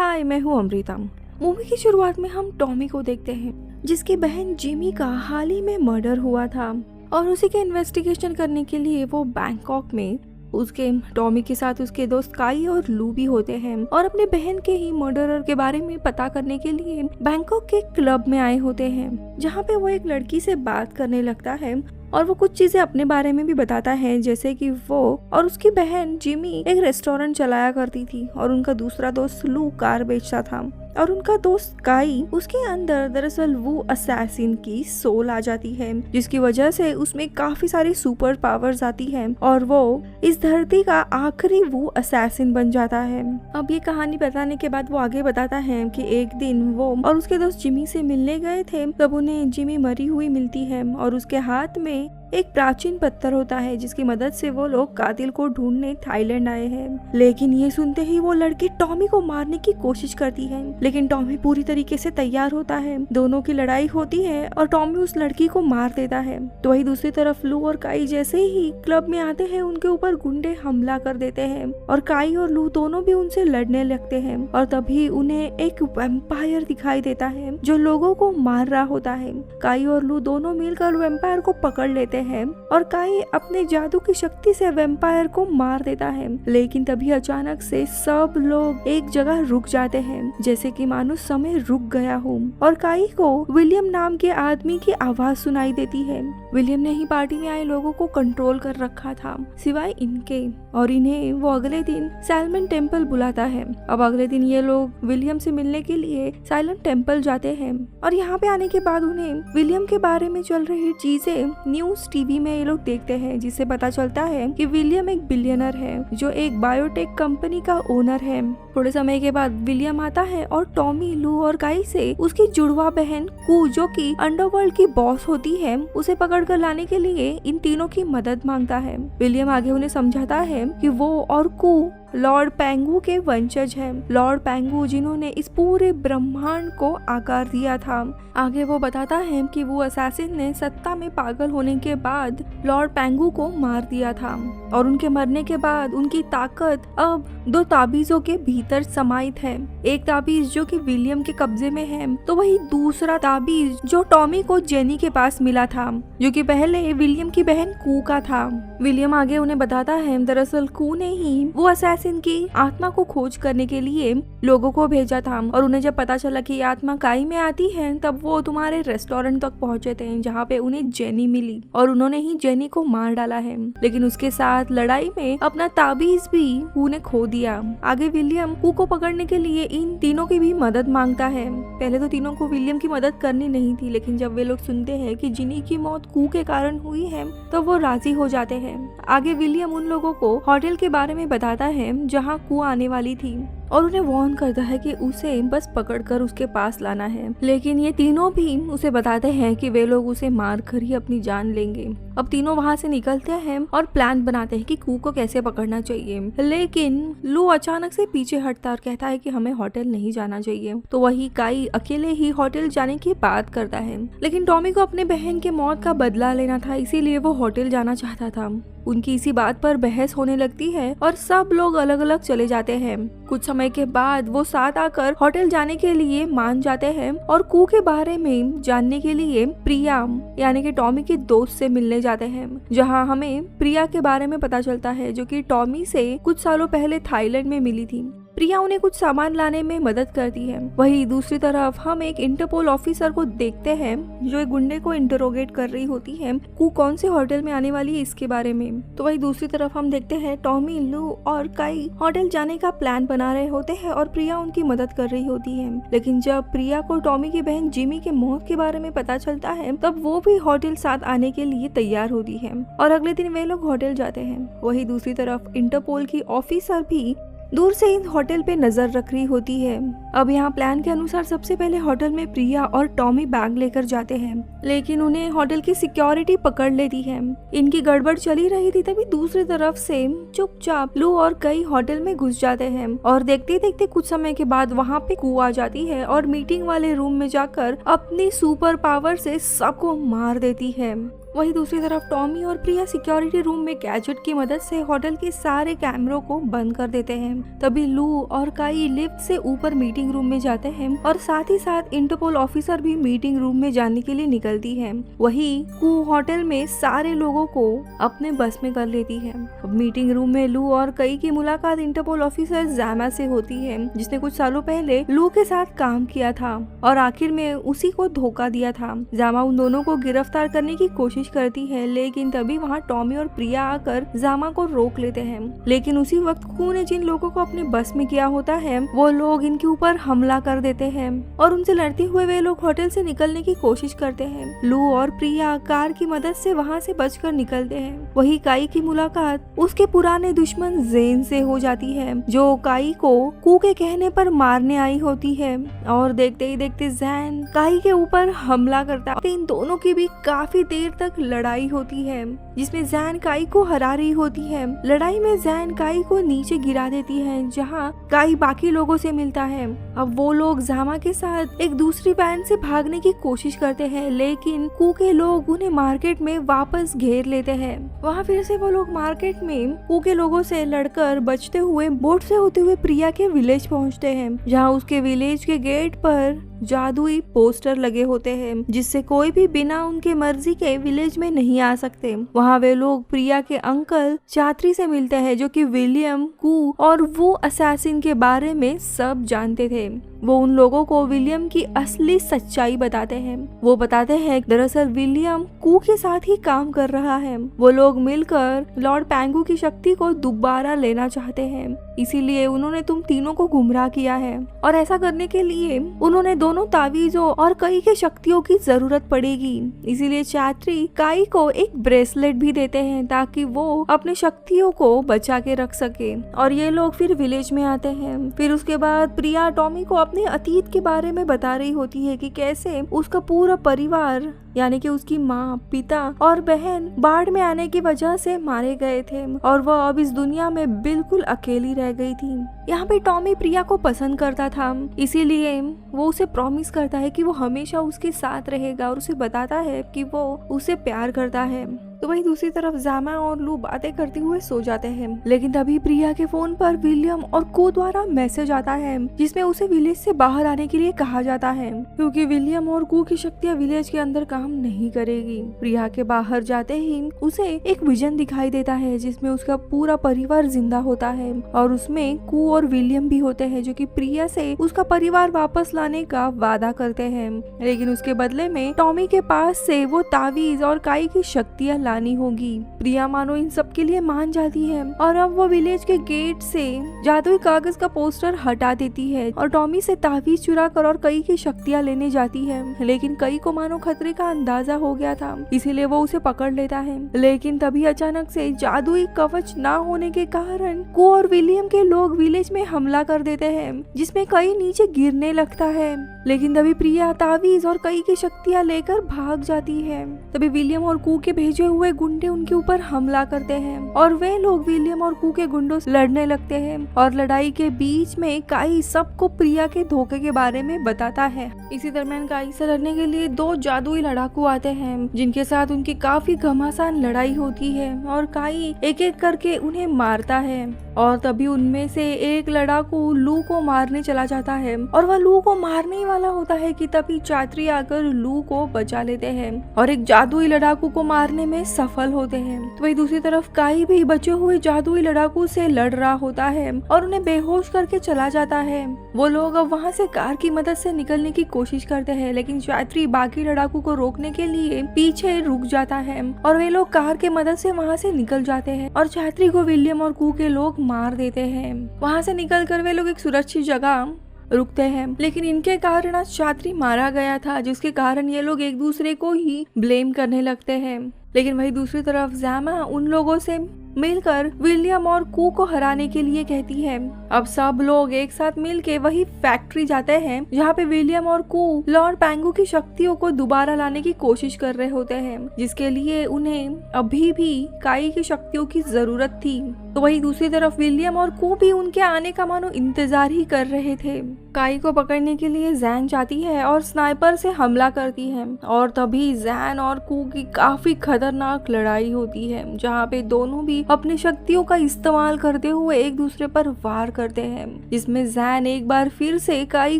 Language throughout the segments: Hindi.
हाय, मैं हूँ अमृता। मूवी की शुरुआत में हम टॉमी को देखते हैं जिसकी बहन जिमी का हाल ही में मर्डर हुआ था और उसी के इन्वेस्टिगेशन करने के लिए वो बैंकॉक में उसके टॉमी के साथ उसके दोस्त काई और लू भी होते हैं और अपने बहन के ही मर्डरर के बारे में पता करने के लिए बैंकॉक के क्लब में आए होते हैं, जहाँ पे वो एक लड़की से बात करने लगता है और वो कुछ चीजें अपने बारे में भी बताता है, जैसे कि वो और उसकी बहन जिमी एक रेस्टोरेंट चलाया करती थी और उनका दूसरा दोस्त लू कार बेचता था और उनका दोस्त काई उसके अंदर दरअसल वो असैसिन की सोल आ जाती है, जिसकी वजह से उसमें काफी सारी सुपर पावर्स आती है और वो इस धरती का आखिरी वो असैसिन बन जाता है। अब ये कहानी बताने के बाद वो आगे बताता है कि एक दिन वो और उसके दोस्त जिमी से मिलने गए थे, तब उन्हें जिमी मरी हुई मिलती है और उसके हाथ में एक प्राचीन पत्थर होता है जिसकी मदद से वो लोग कातिल को ढूंढने थाईलैंड आए हैं। लेकिन ये सुनते ही वो लड़की टॉमी को मारने की कोशिश करती है, लेकिन टॉमी पूरी तरीके से तैयार होता है। दोनों की लड़ाई होती है और टॉमी उस लड़की को मार देता है। तो वही दूसरी तरफ लू और काई जैसे ही क्लब में आते हैं उनके ऊपर गुंडे हमला कर देते हैं और काई और लू दोनों भी उनसे लड़ने लगते हैं और तभी उन्हें एक वैम्पायर दिखाई देता है जो लोगों को मार रहा होता है। काई और लू दोनों मिलकर वैम्पायर को पकड़ लेते हैं और काई अपने जादू की शक्ति से वैम्पायर को मार देता है, लेकिन तभी अचानक से सब लोग एक जगह रुक जाते हैं जैसे कि मानो समय रुक गया हो और काई को विलियम नाम के आदमी की आवाज सुनाई देती है। विलियम ने ही पार्टी में आए लोगों को कंट्रोल कर रखा था सिवाय इनके, और इन्हें वो अगले दिन साइलेंट टेम्पल बुलाता है। अब अगले दिन ये लोग विलियम से मिलने के लिए साइलेंट टेम्पल जाते हैं और यहाँ पे आने के बाद उन्हें विलियम के बारे में चल रही चीजें न्यूज टीवी में ये लोग देखते हैं, जिससे पता चलता है कि विलियम एक बिलियनर है जो एक बायोटेक कंपनी का ओनर है। थोड़े समय के बाद विलियम आता है और टॉमी, लू और काई से उसकी जुड़वा बहन कू जो कि अंडरवर्ल्ड की बॉस होती है उसे पकड़ कर लाने के लिए इन तीनों की मदद मांगता है। विलियम आगे उन्हें समझाता है कि वो और कू लॉर्ड पेंगू के वंशज हैं, लॉर्ड पेंगू जिन्होंने इस पूरे ब्रह्मांड को आकार दिया था। आगे वो बताता है कि वो असैसिन ने सत्ता में पागल होने के बाद लॉर्ड पेंगू को मार दिया था और उनके मरने के बाद उनकी ताकत अब दो ताबीजों के भीतर समाहित है। एक ताबीज जो कि विलियम के कब्जे में है, तो वही दूसरा ताबीज जो टॉमी को जेनी के पास मिला था, जो कि पहले विलियम की बहन कू का था। विलियम आगे उन्हें बताता है दरअसल कू ने ही वो असैसिन की आत्मा को खोज करने के लिए लोगों को भेजा था और उन्हें जब पता चला कि आत्मा काई में आती है तब वो तुम्हारे रेस्टोरेंट तक पहुंचे थे जहाँ पे उन्हें जेनी मिली और उन्होंने ही जेनी को मार डाला है, लेकिन उसके साथ लड़ाई में अपना ताबीज भी कू ने खो दिया। आगे विलियम कू को पकड़ने के लिए इन तीनों की भी मदद मांगता है। पहले तो तीनों को विलियम की मदद करनी नहीं थी, लेकिन जब वे लोग सुनते हैं कि जिनी की मौत कू के कारण हुई है तो वो राजी हो जाते हैं। आगे विलियम उन लोगों को होटल के बारे में बताता है जहाँ कू आने वाली थी और उन्हें वार्न करता है कि उसे बस पकड़कर उसके पास लाना है, लेकिन ये तीनों भी उसे बताते हैं कि वे लोग उसे मार कर ही अपनी जान लेंगे। अब तीनों वहाँ से निकलते हैं और प्लान बनाते हैं कि कू को कैसे पकड़ना चाहिए, लेकिन लू अचानक से पीछे हटता और कहता है कि हमें होटल नहीं जाना चाहिए। तो वही काई अकेले ही होटल जाने की बात करता है, लेकिन टॉमी को अपने बहन के मौत का बदला लेना था, इसीलिए वो होटल जाना चाहता था। उनकी इसी बात पर बहस होने लगती है और सब लोग अलग अलग चले जाते हैं। कुछ समय के बाद वो साथ आकर होटल जाने के लिए मान जाते हैं और कू के बारे में जानने के लिए प्रिया यानी कि टॉमी के दोस्त से मिलने जाते हैं, जहां हमें प्रिया के बारे में पता चलता है जो कि टॉमी से कुछ सालों पहले थाईलैंड में मिली थी। प्रिया उन्हें कुछ सामान लाने में मदद करती है। वही दूसरी तरफ हम एक इंटरपोल ऑफिसर को देखते हैं जो एक गुंडे को इंटरोगेट कर रही होती है कू कौन से होटल में आने वाली है इसके बारे में। तो वही दूसरी तरफ हम देखते हैं टॉमी, लू और काई होटल जाने का प्लान बना रहे होते हैं और प्रिया उनकी मदद कर रही होती है। लेकिन जब प्रिया को टॉमी की बहन जिमी के मौत के बारे में पता चलता है तब वो भी होटल साथ आने के लिए तैयार होती है और अगले दिन वे लोग होटल जाते हैं। वही दूसरी तरफ इंटरपोल की ऑफिसर भी दूर से इन होटल पे नजर रख रही होती है। अब यहाँ प्लान के अनुसार सबसे पहले होटल में प्रिया और टॉमी बैग लेकर जाते हैं, लेकिन उन्हें होटल की सिक्योरिटी पकड़ लेती है। इनकी गड़बड़ चली रही थी तभी दूसरी तरफ से चुपचाप लू और कई होटल में घुस जाते हैं और देखते देखते कुछ समय के बाद वहाँ पे कू आ जाती है और मीटिंग वाले रूम में जाकर अपनी सुपर पावर से सबको मार देती है। वहीं दूसरी तरफ टॉमी और प्रिया सिक्योरिटी रूम में गैजेट की मदद से होटल के सारे कैमरों को बंद कर देते हैं। तभी लू और काई लिफ्ट से ऊपर मीटिंग रूम में जाते हैं और साथ ही साथ इंटरपोल ऑफिसर भी मीटिंग रूम में जाने के लिए निकलती है। वहीं कू होटल में सारे लोगों को अपने बस में कर लेती है। अब मीटिंग रूम में लू और कई की मुलाकात इंटरपोल ऑफिसर जामा से होती है, जिसने कुछ सालों पहले लू के साथ काम किया था और आखिर में उसी को धोखा दिया था। जामा उन दोनों को गिरफ्तार करने की कोशिश करती है, लेकिन तभी वहाँ टॉमी और प्रिया आकर जामा को रोक लेते हैं। लेकिन उसी वक्त कू ने जिन लोगों को अपने बस में किया होता है वो लोग इनके ऊपर हमला कर देते हैं और उनसे लड़ते हुए वे लोग होटल से निकलने की कोशिश करते हैं। लू और प्रिया कार की मदद से वहाँ से बचकर निकलते हैं। वही काई की मुलाकात उसके पुराने दुश्मन जेन से हो जाती है, जो काई को कू के कहने पर मारने आई होती है और देखते ही देखते जैन काई के ऊपर हमला करता है। इन दोनों की भी काफी देर तक लड़ाई होती है, जिसमें जैन काई को हरा रही होती है। लड़ाई में जैन काई को नीचे गिरा देती है, जहां काई बाकी लोगों से मिलता है। अब वो लोग जामा के साथ एक दूसरी वैन से भागने की कोशिश करते हैं, लेकिन कू के लोग उन्हें मार्केट में वापस घेर लेते हैं। वहाँ फिर से वो लोग मार्केट में कू के लोगों से लड़कर बचते हुए बोट से होते हुए प्रिया के विलेज पहुँचते हैं, जहाँ उसके विलेज के गेट पर जादुई पोस्टर लगे होते हैं, जिससे कोई भी बिना उनके मर्जी के विलेज में नहीं आ सकते। वहाँ वे लोग प्रिया के अंकल चात्री से मिलते हैं, जो कि विलियम, कू और वो असैसिन के बारे में सब जानते थे। वो उन लोगों को विलियम की असली सच्चाई बताते हैं। वो बताते हैं दरअसल विलियम कू के साथ ही काम कर रहा है। वो लोग मिलकर लॉर्ड पैंगू की शक्ति को दोबारा लेना चाहते हैं, इसीलिए उन्होंने तुम तीनों को गुमराह किया है और ऐसा करने के लिए उन्होंने दोनों तावीजों और कई के शक्तियों की जरूरत पड़ेगी। इसीलिए चात्री काई को एक ब्रेसलेट भी देते हैं ताकि वो अपने शक्तियों को बचा के रख सके। और ये लोग फिर विलेज में आते हैं। फिर उसके बाद प्रिया टॉमी को अपने अतीत के बारे में बता रही होती है कि कैसे उसका पूरा परिवार यानी कि उसकी माँ, पिता और बहन बाढ़ में आने की वजह से मारे गए थे और वह अब इस दुनिया में बिल्कुल अकेली रह गई थी। यहाँ पे टॉमी प्रिया को पसंद करता था, इसीलिए वो उसे प्रॉमिस करता है कि वो हमेशा उसके साथ रहेगा और उसे बताता है कि वो उसे प्यार करता है। तो वहीं दूसरी तरफ जामा और लू बातें करते हुए सो जाते हैं, लेकिन तभी प्रिया के फोन पर विलियम और को द्वारा मैसेज आता है, जिसमें उसे विलेज से बाहर आने के लिए कहा जाता है, क्योंकि विलियम और को की शक्तियाँ विलेज के अंदर काम नहीं करेगी। प्रिया के बाहर जाते ही उसे एक विजन दिखाई देता है, जिसमें उसका पूरा परिवार जिंदा होता है और उसमें को और विलियम भी होते हैं, जो कि प्रिया से उसका परिवार वापस लाने का वादा करते हैं। लेकिन उसके बदले में टॉमी के पास से वो तावीज और काई की शक्तियाँ लानी होगी। प्रिया मानो इन सब के लिए मान जाती है और अब वो विलेज के गेट से जादुई कागज का पोस्टर हटा देती है और टॉमी से तावीज चुरा कर और कई की शक्तियाँ लेने जाती है। लेकिन कई को मानो खतरे का अंदाजा हो गया था, इसीलिए वो उसे पकड़ लेता है। लेकिन तभी अचानक से जादुई कवच ना होने के कारण को और विलियम के लोग विलेज में हमला कर देते हैं, जिसमें कई नीचे गिरने लगता है। लेकिन तभी प्रिया तावीज और कई की शक्तियाँ लेकर भाग जाती है। तभी विलियम और कू के भेजे हुए गुंडे उनके ऊपर हमला करते हैं और वे लोग विलियम और कू के गुंडों से लड़ने लगते हैं और लड़ाई के बीच में काई सबको प्रिया के धोखे के बारे में बताता है। इसी दरमियान काई से लड़ने के लिए दो जादुई लड़ाकू आते हैं, जिनके साथ उनकी काफी घमासान लड़ाई होती है और काई एक एक करके उन्हें मारता है। और तभी उनमें से एक लड़ाकू लू को मारने चला जाता है और वह लू को मारने ही वाला होता है कि तभी चात्री आकर लू को बचा लेते हैं और एक जादुई लड़ाकू को मारने में सफल होते हैं। तो वही दूसरी तरफ काई भी बचे हुए जादुई लड़ाकू से लड़ रहा होता है और उन्हें बेहोश करके चला जाता है। वो लोग अब वहाँ से कार की मदद से निकलने की कोशिश करते हैं, लेकिन चात्री बाकी लड़ाकू को रोकने के लिए पीछे रुक जाता है और वे लोग कार के मदद से वहाँ से निकल जाते हैं और चात्री को विलियम और कू के लोग मार देते हैं। वहाँ से निकलकर वे लोग एक सुरक्षित जगह रुकते हैं, लेकिन इनके कारण आज चात्री मारा गया था, जिसके कारण ये लोग एक दूसरे को ही ब्लेम करने लगते हैं। लेकिन वही दूसरी तरफ जामा उन लोगों से मिलकर विलियम और कू को हराने के लिए कहती है। अब सब लोग एक साथ मिलके वही फैक्ट्री जाते हैं जहाँ पे विलियम और कू लॉर्ड पेंगू की शक्तियों को दोबारा लाने की कोशिश कर रहे होते हैं, जिसके लिए उन्हें अभी भी काई की शक्तियों की जरूरत थी। तो वही दूसरी तरफ विलियम और कू भी उनके आने का मानो इंतजार ही कर रहे थे। काई को पकड़ने के लिए जैन जाती है और स्नाइपर से हमला करती है, और तभी जैन और कू की काफी खतरनाक लड़ाई होती है, जहाँ पे दोनों भी अपनी शक्तियों का इस्तेमाल करते हुए एक दूसरे पर वार करते हैं, जिसमें जैन एक बार फिर से काई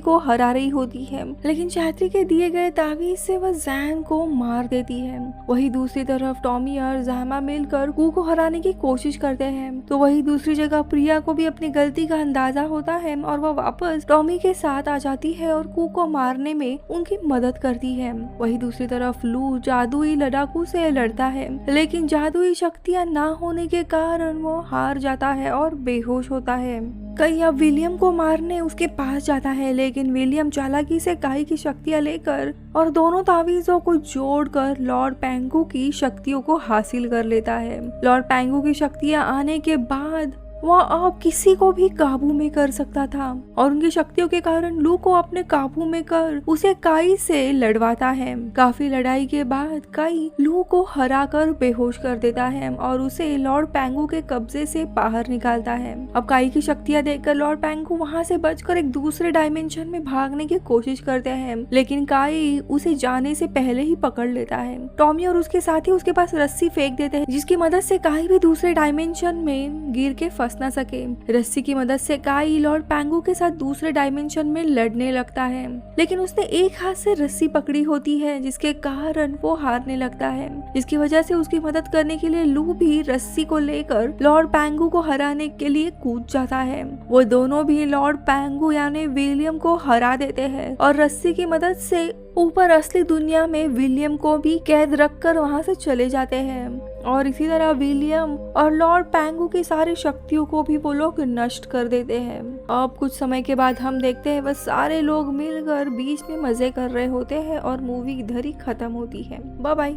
को हरा रही होती है, लेकिन चात्री के दिए गए तावीज से वह जैन को मार देती है। वही दूसरी तरफ टॉमी और जामा मिलकर कू को हराने की कोशिश करते हैं। तो वही दूसरी जगह प्रिया को भी अपनी गलती का अंदाजा होता है और वह वापस टॉमी के साथ आ जाती है और कू को मारने में उनकी मदद करती है। वही दूसरी तरफ लू जादुई लड़ाकू से लड़ता है, लेकिन जादुई शक्तियां ना होने के कारण वो हार जाता है और बेहोश होता है। काई अब विलियम को मारने उसके पास जाता है, लेकिन विलियम चालाकी से काई की शक्तियां लेकर और दोनों तावीजों को जोड़कर लॉर्ड पेंगू की शक्तियों को हासिल कर लेता है। लॉर्ड पेंगू की शक्तियां आने के बाद वह अब किसी को भी काबू में कर सकता था, और उनकी शक्तियों के कारण लू को अपने काबू में कर उसे काई से लड़वाता है। काफी लड़ाई के बाद काई लू को हराकर बेहोश कर देता है और उसे लॉर्ड पेंगू के कब्जे से बाहर निकालता है। अब काई की शक्तियां देखकर लॉर्ड पेंगू वहां से बचकर एक दूसरे डायमेंशन में भागने की कोशिश करते हैं, लेकिन काई उसे जाने से पहले ही पकड़ लेता है। टॉमी और उसके साथी उसके पास रस्सी फेंक देते हैं, जिसकी मदद से काई भी दूसरे डायमेंशन में गिर के ना सके। रस्सी की मदद से काई लॉर्ड पेंगू के साथ दूसरे डायमेंशन में लड़ने लगता है, लेकिन उसने एक हाथ से रस्सी पकड़ी होती है, जिसके कारण वो हारने लगता है, जिसकी वजह से उसकी मदद करने के लिए लू भी रस्सी को लेकर लॉर्ड पेंगू को हराने के लिए कूद जाता है। वो दोनों भी लॉर्ड पेंगू यानी विलियम को हरा देते हैं और रस्सी की मदद से ऊपर असली दुनिया में विलियम को भी कैद रखकर वहां से चले जाते हैं। और इसी तरह विलियम और लॉर्ड पेंगू की सारी शक्तियों को भी वो लोग नष्ट कर देते हैं। अब कुछ समय के बाद हम देखते हैं वह सारे लोग मिलकर बीच में मजे कर रहे होते हैं और मूवी इधर ही खत्म होती है। Bye bye.